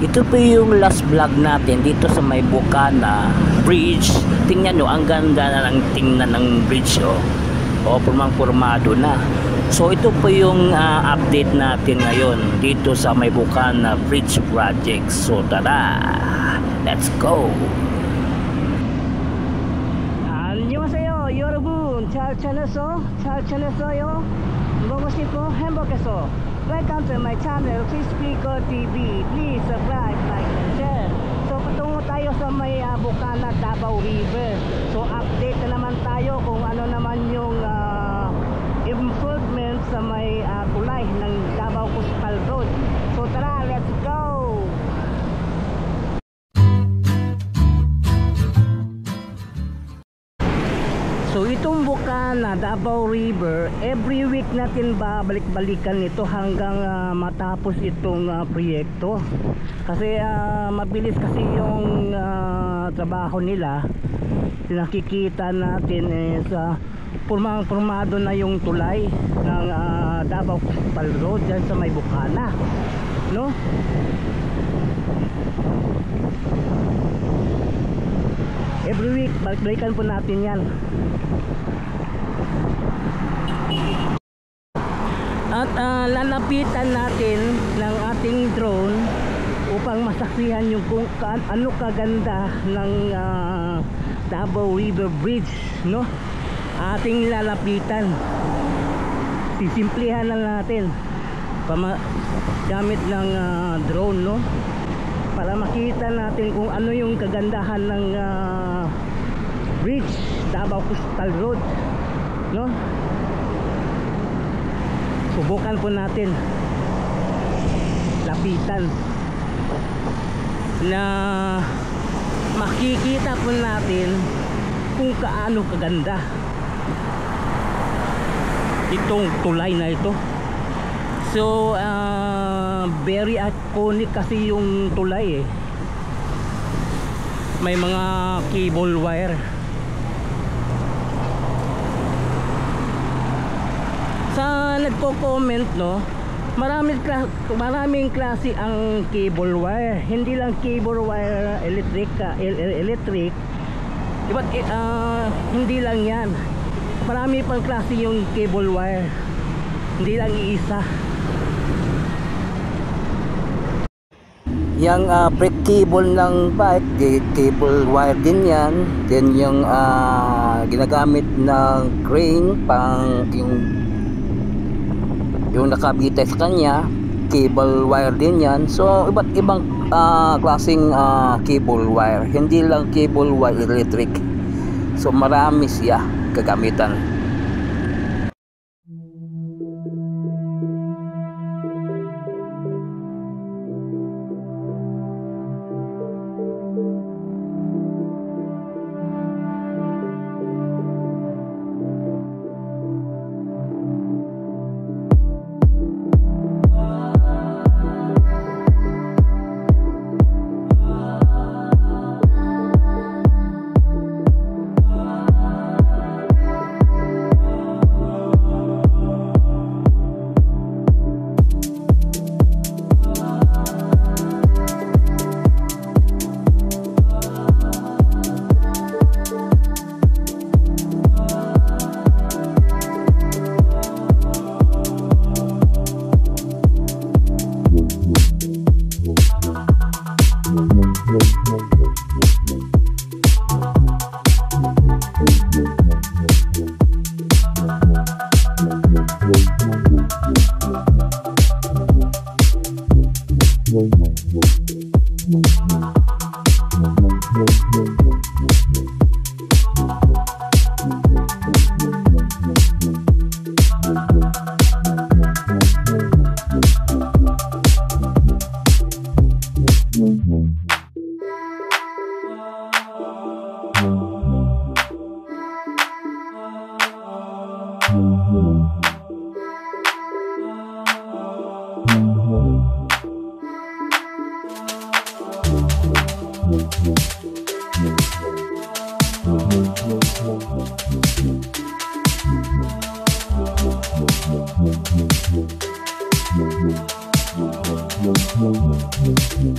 Ito po yung last vlog natin dito sa may Bukana Bridge. Tingnan nyo, ang ganda na ng tingnan ng bridge, oh. O, purmang-purmado na. So ito po yung update natin ngayon dito sa may Bukana Bridge Project. So tara, let's go. 안녕하세요 여러분, 잘 지냈어요? 먹고 싶어 행복해서. Welcome to my channel, Fish Speaker TV. Please subscribe, like, and share. So patungo tayo sa may Bukana, Davao River. So update na naman tayo kung ano naman yung improvement sa may tulay ng Davao Coastal Road. So tara, let's go! So itong Bukana, Davao River, every week natin babalik-balikan ito hanggang matapos itong proyekto. Kasi mabilis kasi yung trabaho nila. Nakikita natin sa purmado na yung tulay ng Davao Coastal Road dyan sa may Bukana, no? Every week balik-balikan po natin yan. At lalapitan natin ng ating drone upang masaksihan yung kung ano kaganda ng Davao River Bridge, no? Ating lalapitan. Sisimplihan lang natin gamit ng drone, no? Para makita natin kung ano yung kagandahan ng bridge, Davao Coastal Road, no? Subukan po natin lapitan na makikita po natin kung kaano kaganda itong tulay na ito. So very iconic kasi yung tulay, may mga cable wire. Sa nagko-comment, no, maraming klase ang cable wire. Hindi lang cable wire electric, diba, hindi lang yan. Marami pang klase yung cable wire, hindi lang iisa. Yung brake cable ng bike, cable wire din yan. Then yung ginagamit ng crane pang yung nakabitay sa kanya, cable wire din yan. So iba't ibang klaseng cable wire, hindi lang cable wire electric. So marami siya kagamitan.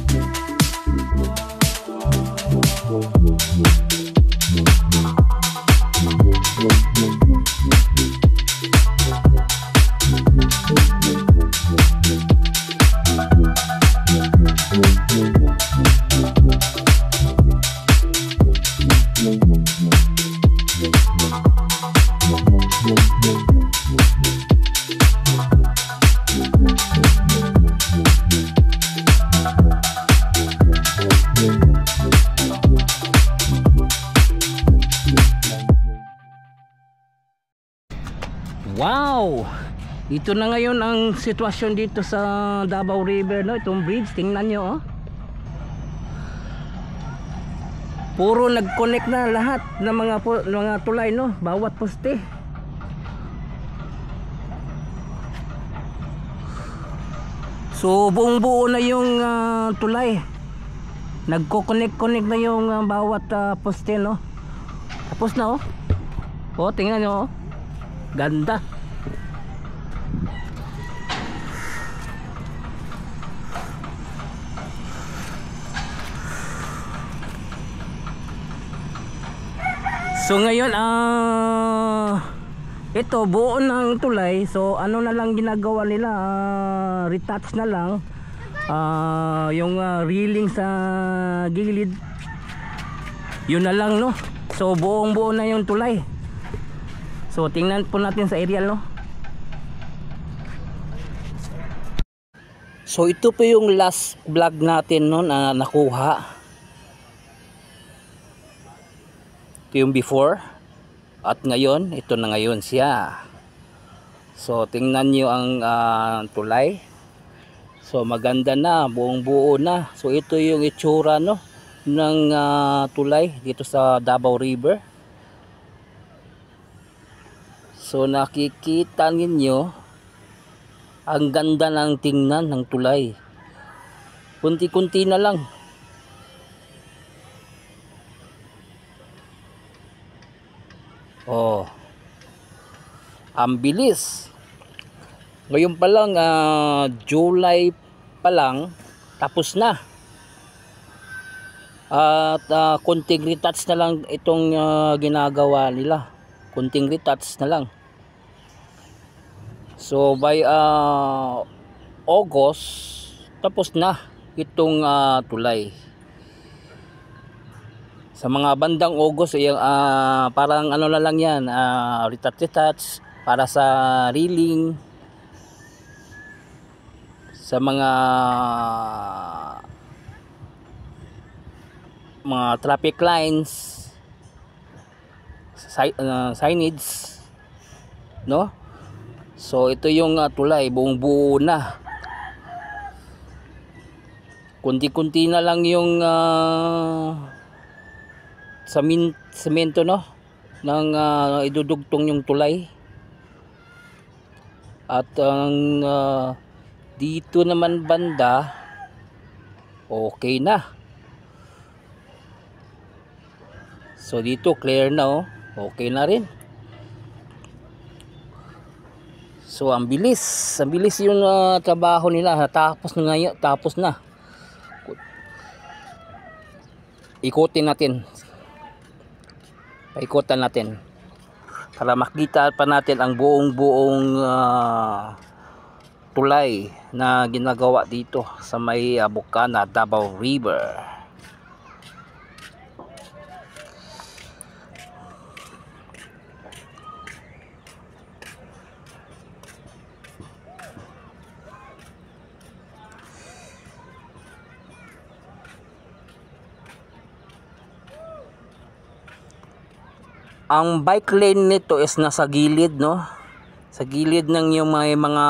Thank you. Wow! Ito na ngayon ang sitwasyon dito sa Davao River, no? Itong bridge, tingnan nyo, oh. Puro nag-connect na lahat ng mga tulay, no? Bawat poste. So buong buo na yung tulay. Nagko-connect na yung bawat poste, no? Tapos na, oh. Oh, tingnan nyo, oh. Ganda. So ngayon ito buo ng tulay. So ano na lang ginagawa nila, retouch na lang yung railing sa gilid. Yun na lang, no. So buong buo na yung tulay. So tingnan po natin sa aerial, no. So ito po yung last vlog natin, no, na nakuha. Ito yung before at ngayon, ito na ngayon siya. So tingnan nyo ang tulay. So maganda na, buong buo na. So ito yung itsura, no, ng tulay dito sa Davao River. So nakikita ninyo ang ganda ng tingnan ng tulay. Kunti-kunti na lang. Oh, ang bilis. Ngayon pa lang, July pa lang, tapos na. At kunting retouch na lang itong ginagawa nila. Kunting retouch na lang. So by August, tapos na itong tulay. Sa mga bandang August, parang ano na lang yan, retouch para sa railing, sa mga traffic lines, signage, no? So ito yung tulay, buong buo na. Kunti-kunti na lang yung semento, no, ng idudugtong yung tulay. At ang dito naman banda, okay na. So dito clear na, oh. Okay na rin. So ang bilis yung trabaho nila. Tapos na ngayon, tapos na. Ikutin natin. Paikutan natin para makita pa natin ang buong tulay na ginagawa dito sa may Bukana, Davao River. Ang bike lane nito is nasa gilid, no? Sa gilid ng yung mga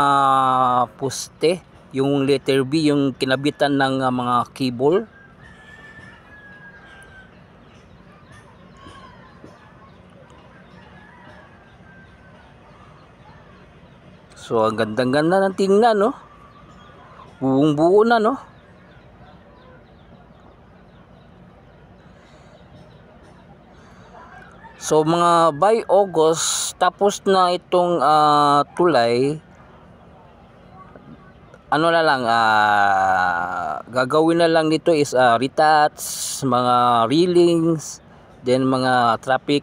poste, yung letter B, yung kinabitan ng mga cable. So ang gandang-ganda ng tingnan, no? Buong-buo na, no? So mga by August, tapos na itong tulay. Ano na lang, gagawin na lang dito is retouch, mga railings, then mga traffic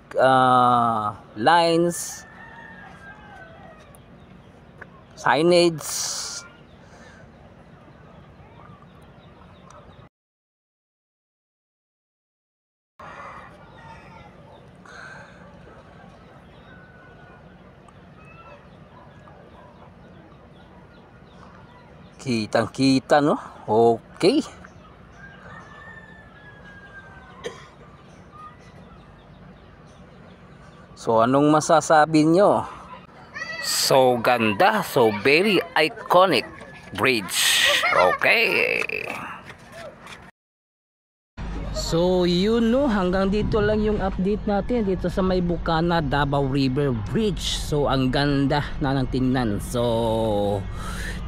lines, signage. Kitang-kita, no? Okay. So anong masasabi nyo? So ganda, so very iconic bridge. Okay. So yun no, hanggang dito lang yung update natin dito sa may Bukana Davao River Bridge. So ang ganda na ng tingnan. So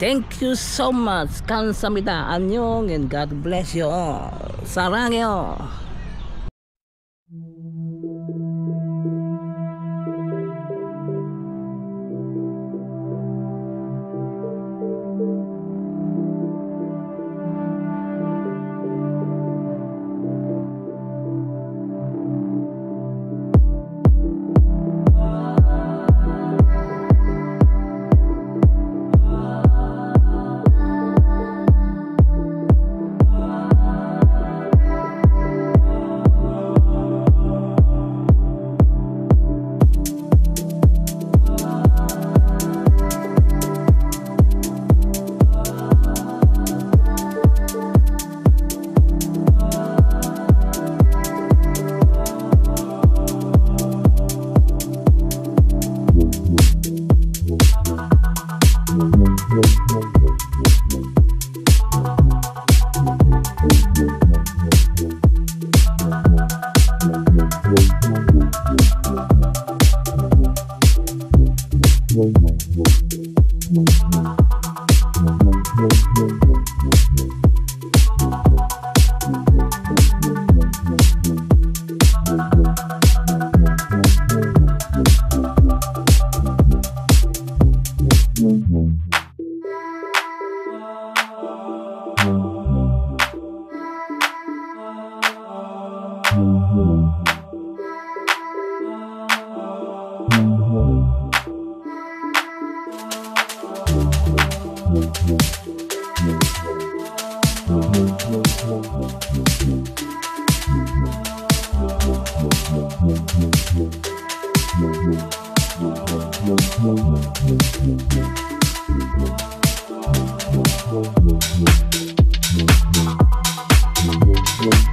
thank you so much. Kamsahamnida, annyeong, and God bless you all. Sarangyo. Thank you.